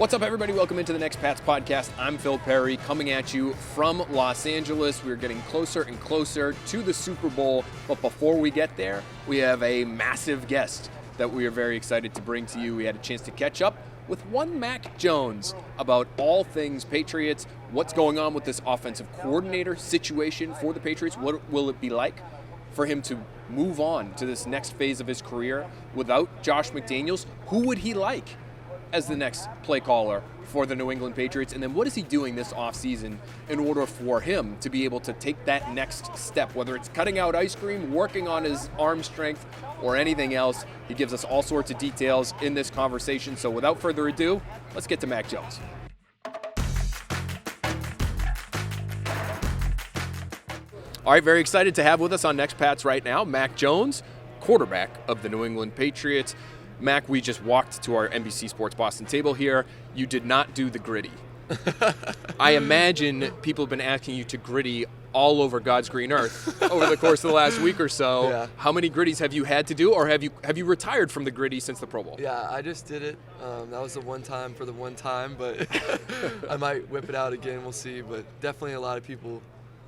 What's up, everybody? Welcome into the Next Pats podcast. I'm Phil Perry, coming at you from Los Angeles. We're getting closer and closer to the Super Bowl, but before we get there, we have a massive guest that we are very excited to bring to you. We had a chance to catch up with one Mac Jones about all things Patriots, what's going on with this offensive coordinator situation for the Patriots, what will it be like for him to move on to this next phase of his career without Josh McDaniels. Who would he like as the next play caller for the New England Patriots? And then what is he doing this offseason in order for him to be able to take that next step, whether it's cutting out ice cream, working on his arm strength, or anything else? He gives us all sorts of details in this conversation. So without further ado, let's get to Mac Jones. All right, very excited to have with us on Next Pats right now, Mac Jones, quarterback of the New England Patriots. Mac, we just walked to our NBC Sports Boston table here. You did not do the griddy. I imagine people have been asking you to griddy all over God's green earth over the course of the last week or so. Yeah. How many griddies have you had to do, or have you retired from the griddy since the Pro Bowl? Yeah, I just did it. That was the one time for the one time, but I might whip it out again. We'll see. But definitely a lot of people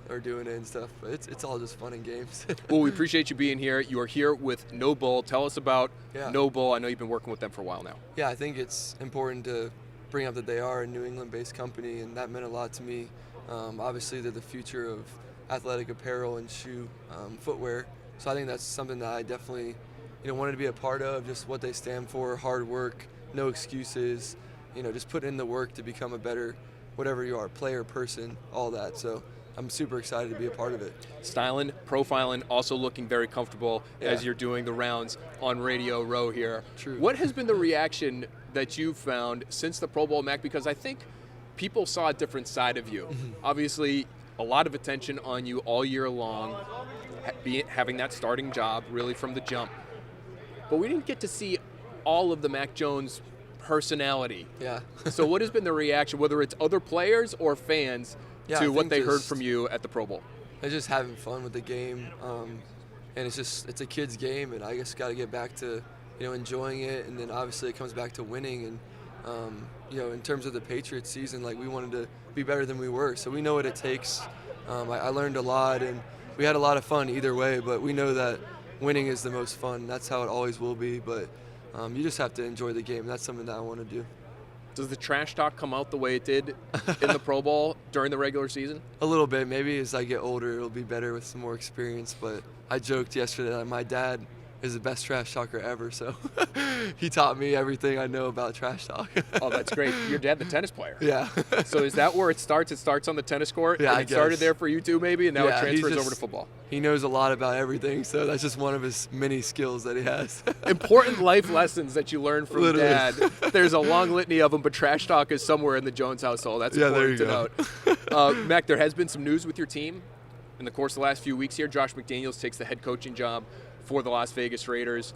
are doing it and stuff. But it's all just fun and games. Well, we appreciate you being here. You are here with No Bull. Tell us about No Bull. I know you've been working with them for a while now. Yeah, I think it's important to bring up that they are a New England-based company, and that meant a lot to me. Obviously, they're the future of athletic apparel and shoe footwear. So I think that's something that I definitely wanted to be a part of, just what they stand for, hard work, no excuses, just put in the work to become a better, whatever you are, player, person, all that. So I'm super excited to be a part of it. Styling, profiling, also looking very comfortable as you're doing the rounds on Radio Row here. True. What has been the reaction that you've found since the Pro Bowl, Mac? Because I think people saw a different side of you. Obviously, a lot of attention on you all year long, having that starting job really from the jump. But we didn't get to see all of the Mac Jones personality. Yeah. So what has been the reaction, whether it's other players or fans, to what they heard from you at the Pro Bowl? They're just having fun with the game, and it's a kid's game, and I just got to get back to enjoying it, and then obviously it comes back to winning. And in terms of the Patriots season, we wanted to be better than we were, so we know what it takes. I learned a lot, and we had a lot of fun either way, but we know that winning is the most fun. That's how it always will be, but you just have to enjoy the game. That's something that I want to do. Does the trash talk come out the way it did in the Pro Bowl during the regular season? A little bit. Maybe as I get older, it'll be better with some more experience. But I joked yesterday that my dad is the best trash talker ever, so he taught me everything I know about trash talk. Oh, that's great. Your dad, the tennis player. Yeah. So is that where it starts? It starts on the tennis court? Yeah, and I it started guess. there for you too, maybe, and now it transfers over to football. He knows a lot about everything, so that's just one of his many skills that he has. Important life lessons that you learn from Dad. There's a long litany of them, but trash talk is somewhere in the Jones household. That's important to note. Mac, there has been some news with your team in the course of the last few weeks here. Josh McDaniels takes the head coaching job for the Las Vegas Raiders.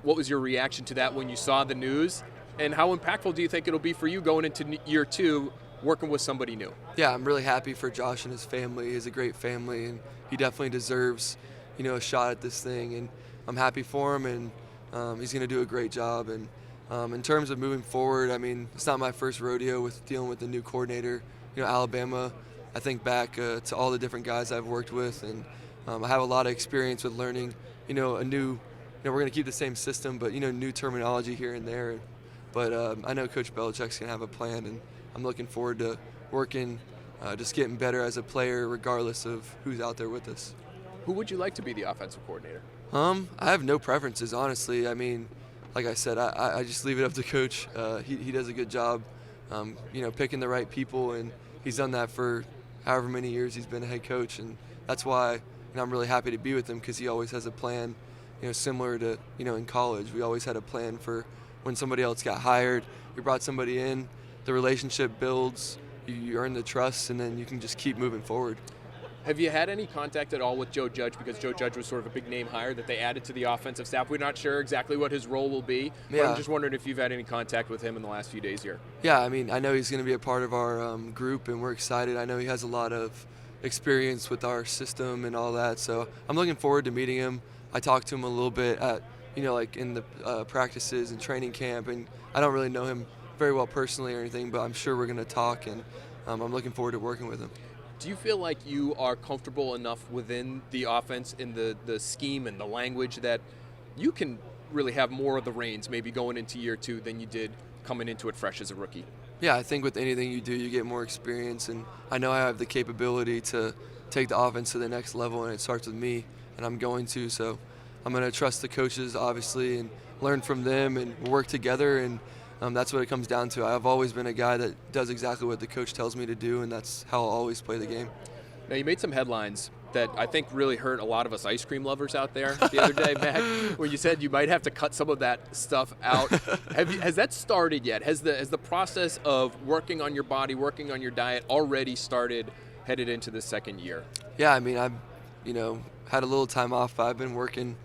What was your reaction to that when you saw the news? And how impactful do you think it'll be for you going into year two, working with somebody new? Yeah, I'm really happy for Josh and his family. He has a great family, and he definitely deserves, a shot at this thing. And I'm happy for him, and he's going to do a great job. And in terms of moving forward, it's not my first rodeo with dealing with a new coordinator. Alabama, I think back to all the different guys I've worked with, and I have a lot of experience with learning, a new, we're going to keep the same system, but, new terminology here and there. But I know Coach Belichick's going to have a plan, and I'm looking forward to working, just getting better as a player regardless of who's out there with us. Who would you like to be the offensive coordinator? I have no preferences, honestly. Like I said, I just leave it up to Coach. He does a good job, picking the right people, and he's done that for however many years he's been a head coach, and that's why I'm really happy to be with him, because he always has a plan, similar to, in college. We always had a plan for when somebody else got hired. You brought somebody in, the relationship builds, you earn the trust, and then you can just keep moving forward. Have you had any contact at all with Joe Judge? Because Joe Judge was sort of a big name hire that they added to the offensive staff. We're not sure exactly what his role will be. But I'm just wondering if you've had any contact with him in the last few days here. Yeah, I know he's going to be a part of our group, and we're excited. I know he has a lot of experience with our system and all that, so I'm looking forward to meeting him. I talked to him a little bit at, in the practices and training camp, and I don't really know him very well personally or anything, but I'm sure we're going to talk, and I'm looking forward to working with him. Do you feel like you are comfortable enough within the offense, in the scheme and the language, that you can really have more of the reins maybe going into year 2 than you did coming into it fresh as a rookie? Yeah, I think with anything you do, you get more experience, and I know I have the capability to take the offense to the next level, and it starts with me, and I'm going to. So I'm going to trust the coaches, obviously, and learn from them and work together, and that's what it comes down to. I've always been a guy that does exactly what the coach tells me to do, and that's how I'll always play the game. Now, you made some headlines that I think really hurt a lot of us ice cream lovers out there the other day, Mac, where you said you might have to cut some of that stuff out. Has that started yet? Has the process of working on your body, working on your diet already started headed into the second year? Yeah, I mean, I've had a little time off. I've been working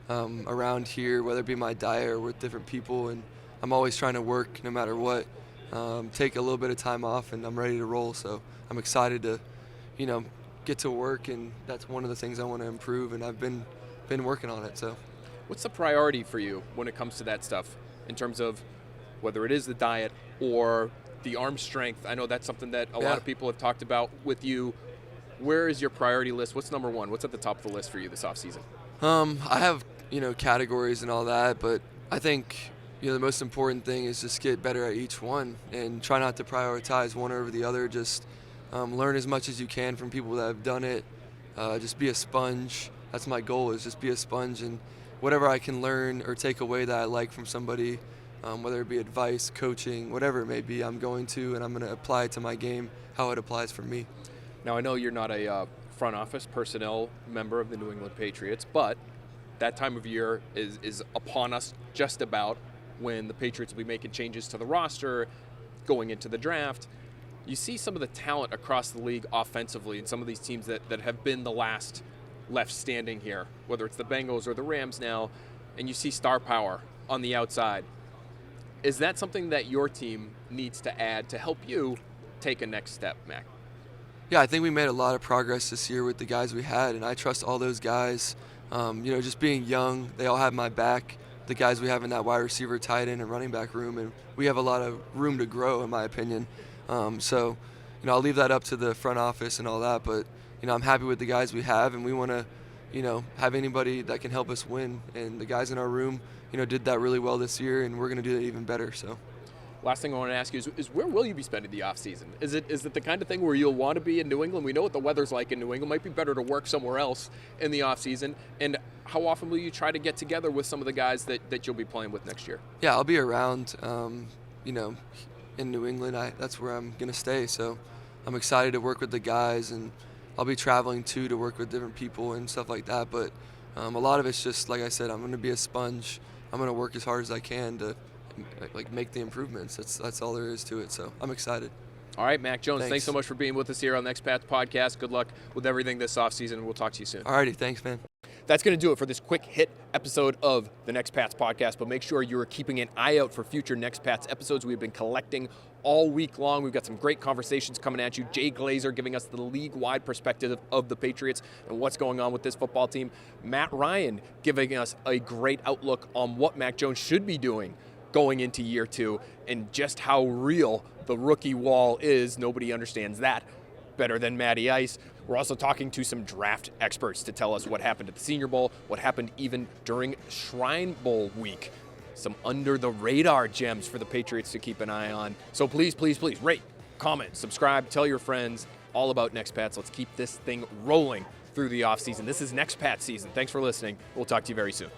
around here, whether it be my diet or with different people, and I'm always trying to work no matter what. Take a little bit of time off, and I'm ready to roll. So I'm excited to, get to work, and that's one of the things I want to improve, and I've been working on it. So what's the priority for you when it comes to that stuff, in terms of whether it is the diet or the arm strength? I know that's something that a lot of people have talked about with you. Where is your priority list? What's number one? What's at the top of the list for you this offseason? I have categories and all that, but I think the most important thing is just get better at each one and try not to prioritize one over the other. Just learn as much as you can from people that have done it. Just be a sponge. That's my goal, is just be a sponge, and whatever I can learn or take away that I like from somebody, whether it be advice, coaching, whatever it may be, I'm going to, and I'm going to apply it to my game how it applies for me. Now, I know you're not a front office personnel member of the New England Patriots, but that time of year is upon us just about, when the Patriots will be making changes to the roster, going into the draft. You see some of the talent across the league offensively, and some of these teams that have been the last left standing here, whether it's the Bengals or the Rams now, and you see star power on the outside. Is that something that your team needs to add to help you take a next step, Mac? Yeah, I think we made a lot of progress this year with the guys we had, and I trust all those guys. Just being young, they all have my back. The guys we have in that wide receiver, tight end, and running back room, and we have a lot of room to grow, in my opinion. So I'll leave that up to the front office and all that, but I'm happy with the guys we have, and we want to have anybody that can help us win. And the guys in our room did that really well this year, and we're going to do that even better. So last thing I want to ask you is where will you be spending the offseason? Is it the kind of thing where you'll want to be in New England? We know what the weather's like in New England. It might be better to work somewhere else in the offseason. And how often will you try to get together with some of the guys that you'll be playing with next year? Yeah, I'll be around, in New England. That's where I'm going to stay. So I'm excited to work with the guys, and I'll be traveling too to work with different people and stuff like that. But a lot of it's just, like I said, I'm going to be a sponge. I'm going to work as hard as I can to make the improvements. That's all there is to it. So I'm excited. All right, Mac Jones, thanks so much for being with us here on the Expats Podcast. Good luck with everything this offseason, and we'll talk to you soon. All righty, thanks, man. That's going to do it for this quick hit episode of the Next Pats Podcast, but make sure you're keeping an eye out for future Next Pats episodes. We've been collecting all week long. We've got some great conversations coming at you. Jay Glazer giving us the league-wide perspective of the Patriots and what's going on with this football team. Matt Ryan giving us a great outlook on what Mac Jones should be doing going into year 2, and just how real the rookie wall is. Nobody understands that better than Matty Ice. We're also talking to some draft experts to tell us what happened at the Senior Bowl, what happened even during Shrine Bowl week. Some under-the-radar gems for the Patriots to keep an eye on. So please, please, please rate, comment, subscribe, tell your friends all about Next Pats. Let's keep this thing rolling through the offseason. This is Next Pats season. Thanks for listening. We'll talk to you very soon.